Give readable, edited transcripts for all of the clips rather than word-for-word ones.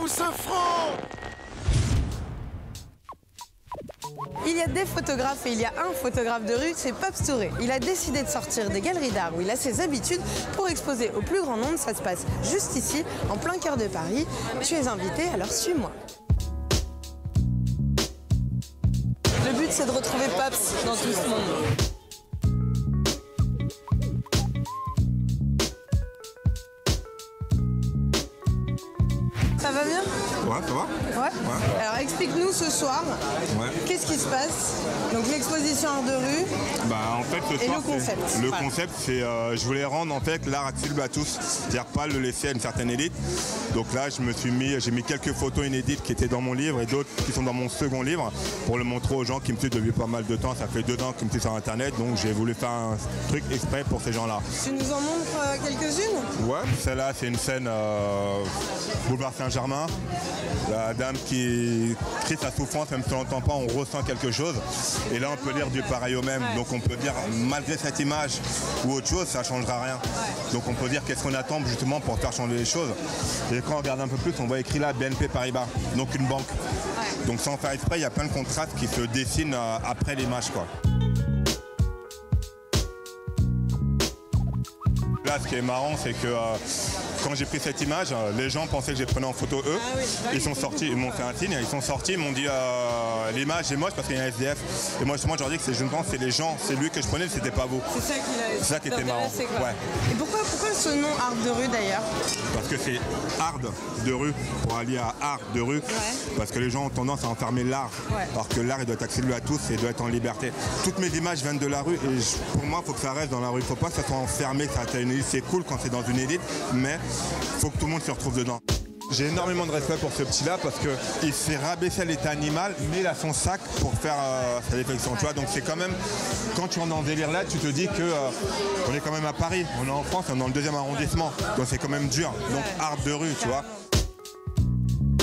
poussin franc. Il y a des photographes et il y a un photographe de rue, c'est Paps Touré. Il a décidé de sortir des galeries d'art où il a ses habitudes pour exposer au plus grand nombre. Ça se passe juste ici, en plein cœur de Paris. Tu es invité, alors suis-moi. Le but, c'est de retrouver Paps dans tout ce monde. Ça va bien? Ouais, ça va? Ouais. Alors explique-nous ce soir, qu'est-ce qui se passe? Donc l'exposition art de rue. Bah en fait ce soir, le concept c'est je voulais rendre en fait l'art accessible à tous, c'est-à-dire pas le laisser à une certaine élite. Donc là j'ai mis quelques photos inédites qui étaient dans mon livre et d'autres qui sont dans mon second livre pour le montrer aux gens qui me suivent depuis pas mal de temps. Ça fait 2 ans qu'ils me suivent sur internet, donc j'ai voulu faire un truc exprès pour ces gens-là. Tu nous en montres quelques-unes? Ouais, celle-là c'est une scène boulevard Saint-Germain. La dame qui crie sa souffrance, même si on n'entend pas, on ressent quelque chose. Et là, on peut lire du pareil au même. Donc on peut dire, malgré cette image ou autre chose, ça ne changera rien. Donc on peut dire qu'est-ce qu'on attend justement pour faire changer les choses. Et quand on regarde un peu plus, on voit écrit là BNP Paribas, donc une banque. Donc sans faire exprès, il y a plein de contrastes qui se dessinent après l'image, quoi. Là, ce qui est marrant, c'est que quand j'ai pris cette image, les gens pensaient que j'ai pris en photo eux. Ils sont sortis, ils m'ont fait un signe, ils sont sortis, ils m'ont dit l'image est moche parce qu'il y a un SDF. Et moi justement, je leur dis que je pense c'est les gens, c'est lui que je prenais, c'était pas vous. C'est ça qui était marrant. Ouais. Et pourquoi ce nom art de rue d'ailleurs? Parce que c'est hard de rue pour allier à art de rue. Parce que les gens ont tendance à enfermer l'art. Alors que l'art il doit être accessible à tous et doit être en liberté. Toutes mes images viennent de la rue et pour moi il faut que ça reste dans la rue. Il ne faut pas que ça soit enfermé, que ça soit une élite. C'est cool quand c'est dans une élite, mais il faut que tout le monde se retrouve dedans. J'ai énormément de respect pour ce petit-là parce qu'il s'est rabaissé à l'état animal, mais il a son sac pour faire sa défection. Tu vois, donc c'est quand même, quand tu rentres dans le délire là, tu te dis que on est quand même à Paris, on est en France, on est dans le 2e arrondissement, donc c'est quand même dur. Donc art de rue, tu vois.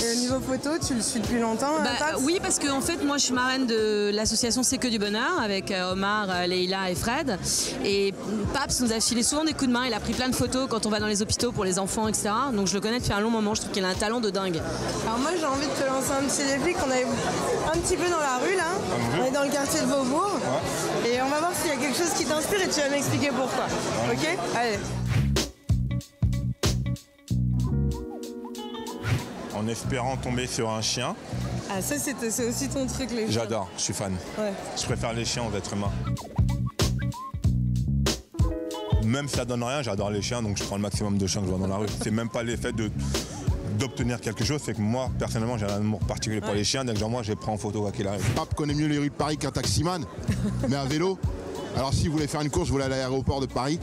Et au niveau photo, tu le suis depuis longtemps? Oui, parce que en fait, moi, je suis marraine de l'association C'est que du bonheur avec Omar, Leïla et Fred. Et Paps nous a filé souvent des coups de main. Il a pris plein de photos quand on va dans les hôpitaux pour les enfants, etc. Donc je le connais depuis un long moment. Je trouve qu'il a un talent de dingue. Alors moi, j'ai envie de te lancer un petit défi qu'on est un petit peu dans la rue là. On est dans le quartier de Beaubourg. Et on va voir s'il y a quelque chose qui t'inspire et tu vas m'expliquer pourquoi. Ok? Allez. En espérant tomber sur un chien. Ah ça c'est aussi ton truc les chiens. J'adore, je suis fan. Je préfère les chiens aux êtres humains. Même si ça donne rien, j'adore les chiens, donc je prends le maximum de chiens que je vois dans la rue. C'est même pas l'effet d'obtenir quelque chose, c'est que moi, personnellement, j'ai un amour particulier pour les chiens, dès que j'en vois, je les prends en photo quoi qu'il arrive. Pape connaît mieux les rues de Paris qu'un taximan, mais à vélo. Alors si vous voulez faire une course, vous voulez aller à l'aéroport de Paris,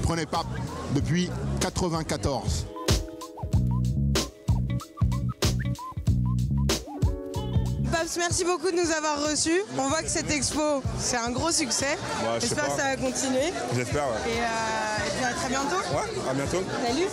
prenez Pape depuis 94. Paps, merci beaucoup de nous avoir reçus. On voit que cette expo, c'est un gros succès. J'espère que ça va continuer. J'espère, Et puis à très bientôt. Ouais, à bientôt. Salut.